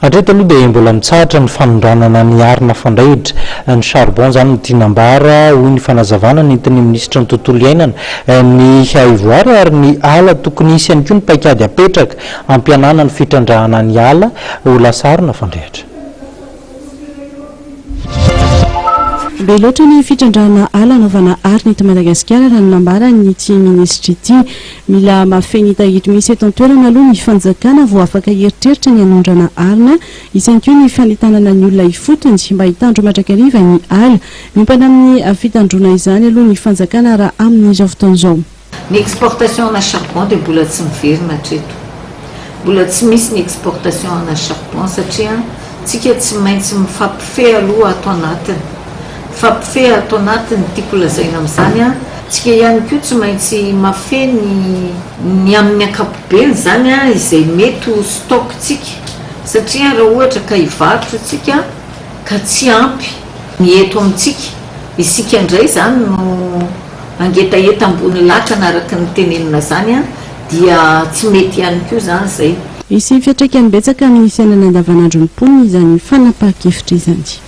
Hatreto aloha dia mbola mitsahatra ny fanondranana ny arina fandrahitra ny charbon zany ny tinambara hoy ny fanazavana nentin'ny ministra ny tontolo iainana ny haivoary ary ny ala tokony isy ihany koa ny paikady apetraka ampianana ny fitrandrahana ny ala ho lasa arina fandrehatra. Be loatra ny fitrandrahana ala anaovana arina eto Madagasikara raha nambara nyity ministra ity. Mila mafeny hitahiry misy eto an-toerana aloha ny fanjakana vao afaka heritreritra ny hanondrana arina isany koa ny fanitanana ny olona ifotony mba hitandro mandrakariva ny ala. Miompana amin'ny fitandrona izany aloha ny fanjakana raha amin'izao fotoan'izao. Ny exportation na charbon dia mbola tsy miverina hatreto. Mbola tsy misy ny exportation na charbon satria tsika tsy maintsy mifampifehy aloha ato anatiny. Fampifehy ato anatiny tiako lazaina amin'izany a, tsika ihany koa tsy maintsy mafeny ny amin'ny ankapobeny zany a izay mety ho stocktsika satria raha ohatra ka hivarotra tsika ka tsy ampy ny eto amintsika isika indray zany no angetaeta ambony lakana araka ny tenenina zany a dia tsy mety ihany koa zany zay. Isy fiatraikany betsaka amin'ny fiainana andavanandro ny mponina izany fanapahan-kevitra izany.